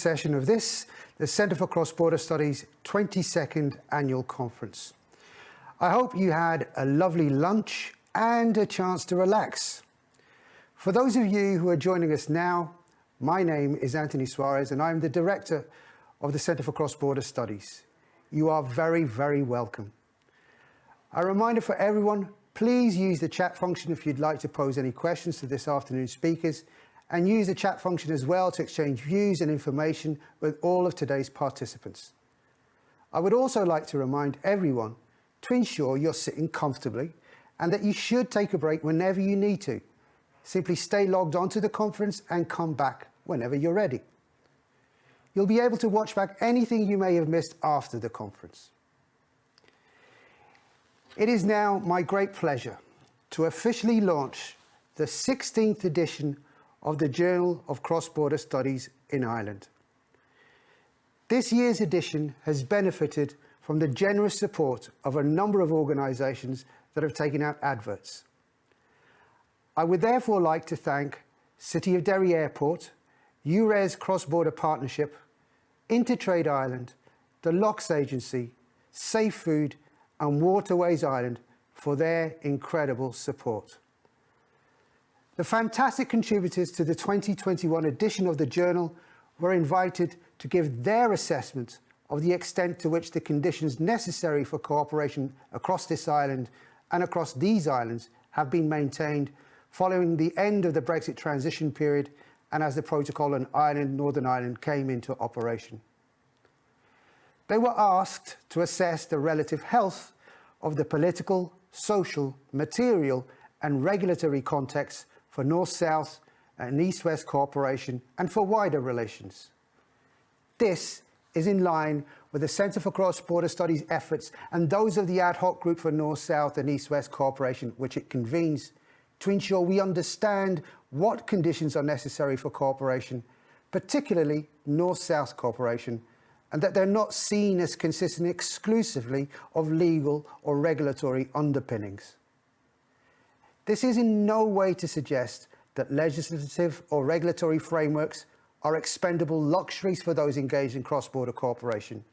session of the Centre for Cross-Border Studies 22nd Annual Conference. I hope you had a lovely lunch and a chance to relax. For those of you who are joining us now, my name is Anthony Suarez and I'm the Director of the Centre for Cross-Border Studies. You are very, very welcome. A reminder for everyone, please use the chat function if you'd like to pose any questions to this afternoon's speakers, and use the chat function as well to exchange views and information with all of today's participants. I would also like to remind everyone to ensure you're sitting comfortably and that you should take a break whenever you need to. Simply stay logged onto the conference and come back whenever you're ready. You'll be able to watch back anything you may have missed after the conference. It is now my great pleasure to officially launch the 16th edition of the Journal of Cross-Border Studies in Ireland. This year's edition has benefited from the generous support of a number of organisations that have taken out adverts. I would therefore like to thank City of Derry Airport, EURES Cross-Border Partnership, Intertrade Ireland, the Locks Agency, Safe Food and Waterways Ireland for their incredible support. The fantastic contributors to the 2021 edition of the Journal were invited to give their assessment of the extent to which the conditions necessary for cooperation across this island and across these islands have been maintained following the end of the Brexit transition period and as the protocol on Ireland, Northern Ireland came into operation. They were asked to assess the relative health of the political, social, material and regulatory context for North-South and East-West cooperation and for wider relations. This is in line with the Centre for Cross-Border Studies efforts and those of the ad hoc group for North-South and East-West cooperation which it convenes to ensure we understand what conditions are necessary for cooperation, particularly North-South cooperation, and that they're not seen as consisting exclusively of legal or regulatory underpinnings. This is in no way to suggest that legislative or regulatory frameworks are expendable luxuries for those engaged in cross-border cooperation.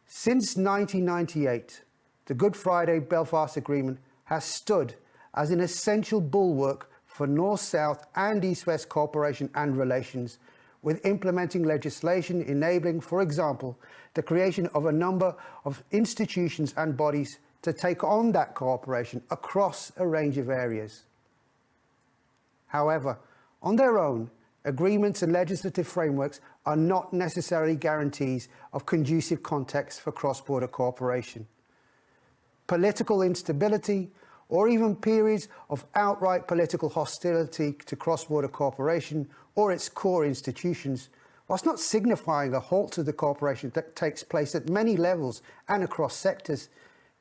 Since 1998, the Good Friday Belfast Agreement has stood as an essential bulwark for North-South and East-West cooperation and relations, with implementing legislation enabling, for example, the creation of a number of institutions and bodies to take on that cooperation across a range of areas. However, on their own, agreements and legislative frameworks are not necessarily guarantees of conducive context for cross-border cooperation. Political instability, or even periods of outright political hostility to cross-border cooperation or its core institutions, whilst not signifying a halt to the cooperation that takes place at many levels and across sectors,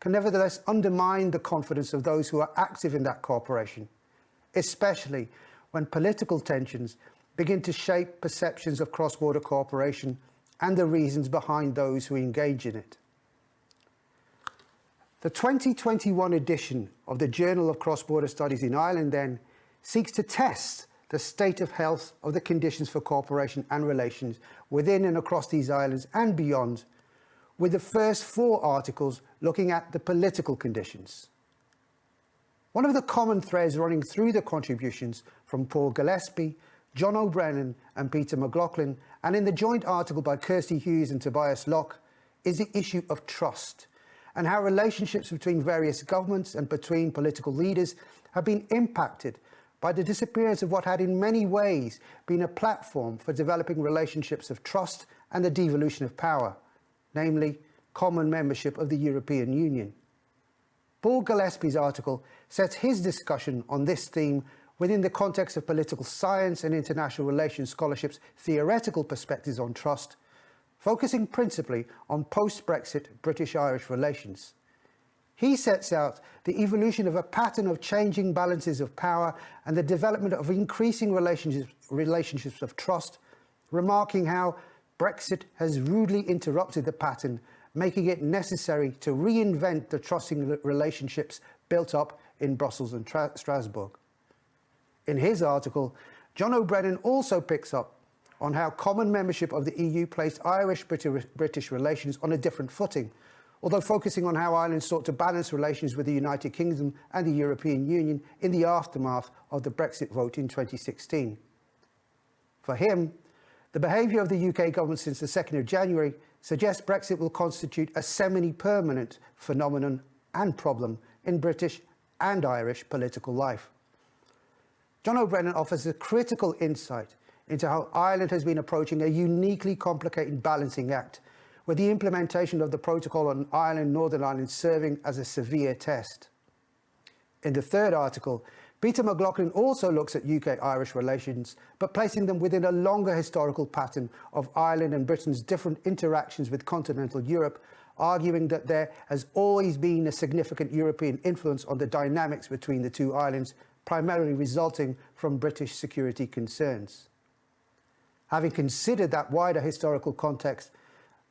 can nevertheless undermine the confidence of those who are active in that cooperation, especially when political tensions begin to shape perceptions of cross-border cooperation and the reasons behind those who engage in it. The 2021 edition of the Journal of Cross-Border Studies in Ireland, then, seeks to test the state of health of the conditions for cooperation and relations within and across these islands and beyond, with the first 4 articles looking at the political conditions. One of the common threads running through the contributions from Paul Gillespie, John O'Brennan and Peter McLaughlin, and in the joint article by Kirsty Hughes and Tobias Locke, is the issue of trust, and how relationships between various governments and between political leaders have been impacted by the disappearance of what had in many ways been a platform for developing relationships of trust and the devolution of power, namely common membership of the European Union. Paul Gillespie's article sets his discussion on this theme within the context of political science and international relations scholarship's theoretical perspectives on trust, focusing principally on post-Brexit British-Irish relations. He sets out the evolution of a pattern of changing balances of power and the development of increasing relationships of trust, remarking how Brexit has rudely interrupted the pattern, making it necessary to reinvent the trusting relationships built up in Brussels and Strasbourg. In his article, John O'Brennan also picks up on how common membership of the EU placed Irish-British relations on a different footing, although focusing on how Ireland sought to balance relations with the United Kingdom and the European Union in the aftermath of the Brexit vote in 2016. For him, the behaviour of the UK government since the 2nd of January suggests Brexit will constitute a semi-permanent phenomenon and problem in British and Irish political life. John O'Brien offers a critical insight into how Ireland has been approaching a uniquely complicated balancing act, with the implementation of the Protocol on Ireland, Northern Ireland serving as a severe test. In the third article, Peter McLaughlin also looks at UK-Irish relations, but placing them within a longer historical pattern of Ireland and Britain's different interactions with continental Europe, arguing that there has always been a significant European influence on the dynamics between the two islands, primarily resulting from British security concerns. Having considered that wider historical context,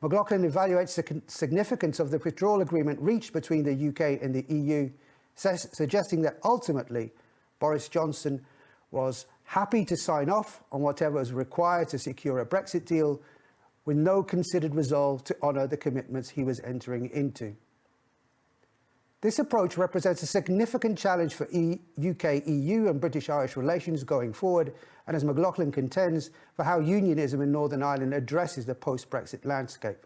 McLaughlin evaluates the significance of the withdrawal agreement reached between the UK and the EU, suggesting that ultimately Boris Johnson was happy to sign off on whatever was required to secure a Brexit deal, with no considered resolve to honour the commitments he was entering into. This approach represents a significant challenge for UK-EU and British-Irish relations going forward, and as McLaughlin contends, for how unionism in Northern Ireland addresses the post-Brexit landscape.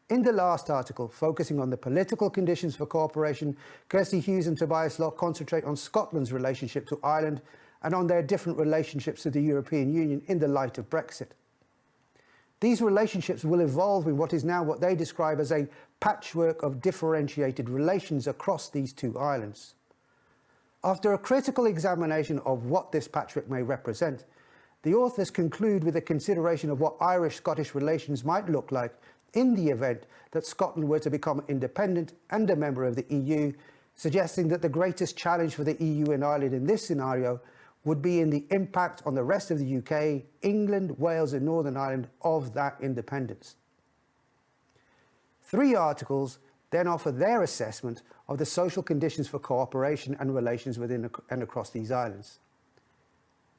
In the last article, focusing on the political conditions for cooperation, Kirsty Hughes and Tobias Locke concentrate on Scotland's relationship to Ireland and on their different relationships to the European Union in the light of Brexit. These relationships will evolve in what is now what they describe as a patchwork of differentiated relations across these two islands. After a critical examination of what this patchwork may represent, the authors conclude with a consideration of what Irish-Scottish relations might look like in the event that Scotland were to become independent and a member of the EU, suggesting that the greatest challenge for the EU and Ireland in this scenario would be in the impact on the rest of the UK, England, Wales and Northern Ireland of that independence. 3 articles then offer their assessment of the social conditions for cooperation and relations within and across these islands.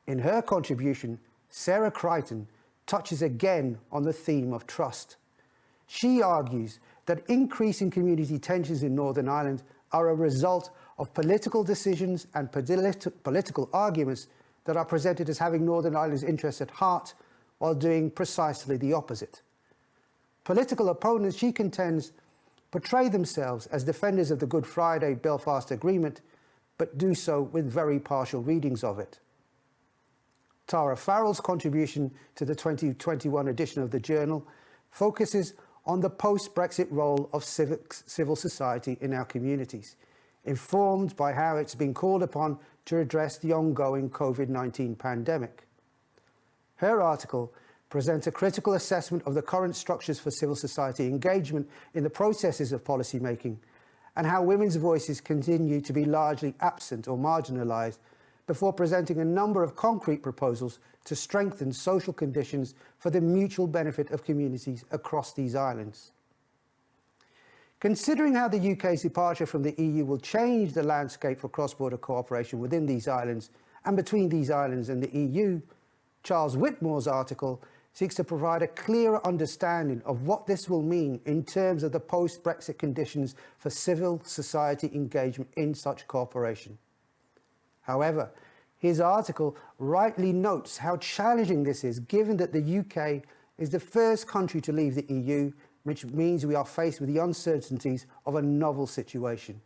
In her contribution, Sarah Crichton touches again on the theme of trust. She argues that increasing community tensions in Northern Ireland are a result of political decisions and political arguments that are presented as having Northern Ireland's interests at heart while doing precisely the opposite. Political opponents, she contends, portray themselves as defenders of the Good Friday Belfast Agreement, but do so with very partial readings of it. Tara Farrell's contribution to the 2021 edition of the Journal focuses on the post-Brexit role of civil society in our communities, informed by how it's been called upon to address the ongoing COVID-19 pandemic. Her article presents a critical assessment of the current structures for civil society engagement in the processes of policy making, and how women's voices continue to be largely absent or marginalised, before presenting a number of concrete proposals to strengthen social conditions for the mutual benefit of communities across these islands. Considering how the UK's departure from the EU will change the landscape for cross-border cooperation within these islands and between these islands and the EU, Charles Whitmore's article seeks to provide a clearer understanding of what this will mean in terms of the post-Brexit conditions for civil society engagement in such cooperation. However, his article rightly notes how challenging this is, given that the UK is the first country to leave the EU, which means we are faced with the uncertainties of a novel situation.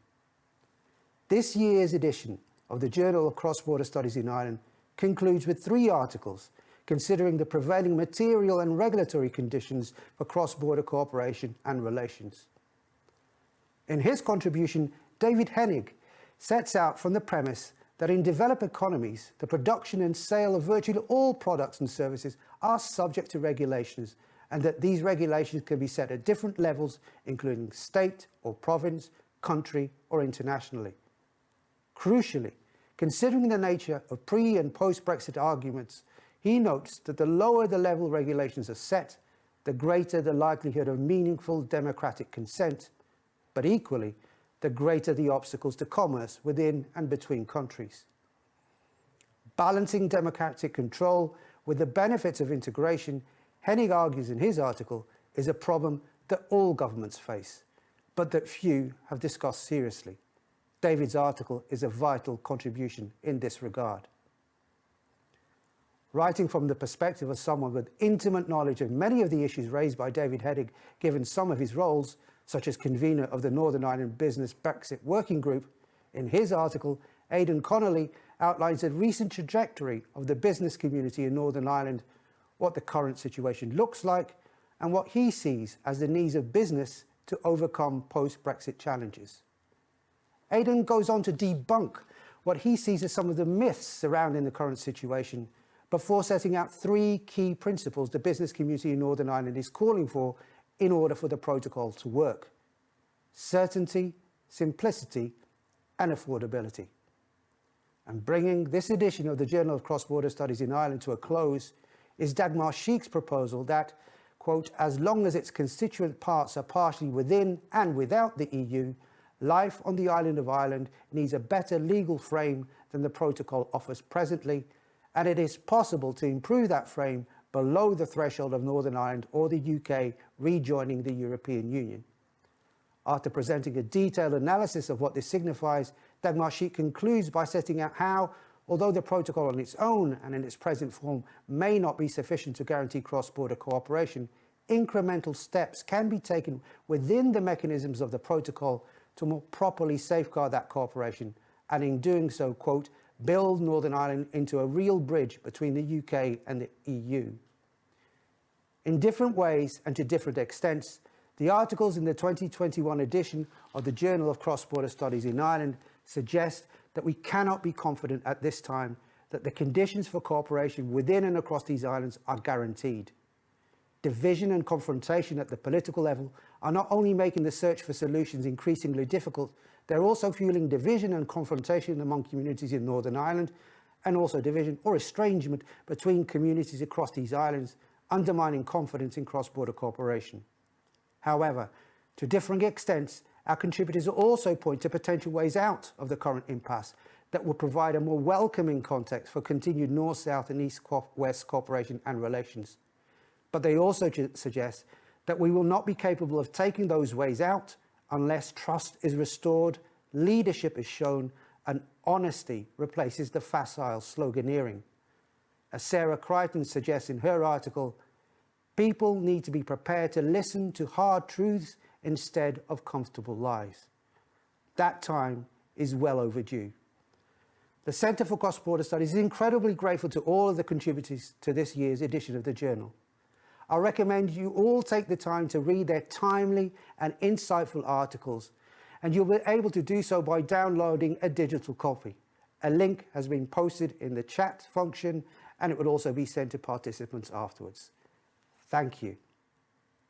This year's edition of the Journal of Cross-Border Studies in Ireland concludes with 3 articles considering the prevailing material and regulatory conditions for cross-border cooperation and relations. In his contribution, David Hennig sets out from the premise that in developed economies, the production and sale of virtually all products and services are subject to regulations, and that these regulations can be set at different levels, including state or province, country or internationally. Crucially, considering the nature of pre- and post-Brexit arguments, he notes that the lower the level regulations are set, the greater the likelihood of meaningful democratic consent, but equally, the greater the obstacles to commerce within and between countries. Balancing democratic control with the benefits of integration, Hennig argues in his article, is a problem that all governments face, but that few have discussed seriously. David's article is a vital contribution in this regard. Writing from the perspective of someone with intimate knowledge of many of the issues raised by David Hennig, given some of his roles, such as convener of the Northern Ireland Business Brexit Working Group, in his article, Aidan Connolly outlines the recent trajectory of the business community in Northern Ireland, what the current situation looks like, and what he sees as the needs of business to overcome post-Brexit challenges. Aidan goes on to debunk what he sees as some of the myths surrounding the current situation, before setting out 3 key principles the business community in Northern Ireland is calling for in order for the protocol to work: certainty, simplicity, and affordability. And bringing this edition of the Journal of Cross-Border Studies in Ireland to a close is Dagmar Sheik's proposal that, quote, as long as its constituent parts are partially within and without the EU, life on the island of Ireland needs a better legal frame than the protocol offers presently, and it is possible to improve that frame below the threshold of Northern Ireland or the UK rejoining the European Union. After presenting a detailed analysis of what this signifies, Dagmar Sheik concludes by setting out how, although the protocol on its own and in its present form may not be sufficient to guarantee cross-border cooperation, incremental steps can be taken within the mechanisms of the protocol to more properly safeguard that cooperation, and in doing so, quote, build Northern Ireland into a real bridge between the UK and the EU. In different ways and to different extents, the articles in the 2021 edition of the Journal of Cross-Border Studies in Ireland suggest that we cannot be confident at this time that the conditions for cooperation within and across these islands are guaranteed. Division and confrontation at the political level are not only making the search for solutions increasingly difficult, they're also fueling division and confrontation among communities in Northern Ireland, and also division or estrangement between communities across these islands, undermining confidence in cross-border cooperation. However, to differing extents, our contributors also point to potential ways out of the current impasse that will provide a more welcoming context for continued North-South and East-West cooperation and relations. But they also suggest that we will not be capable of taking those ways out unless trust is restored, leadership is shown, and honesty replaces the facile sloganeering. As Sarah Crichton suggests in her article, people need to be prepared to listen to hard truths instead of comfortable lies. That time is well overdue. The Centre for Cross-Border Studies is incredibly grateful to all of the contributors to this year's edition of the journal. I recommend you all take the time to read their timely and insightful articles, and you'll be able to do so by downloading a digital copy. A link has been posted in the chat function, and it will also be sent to participants afterwards. Thank you.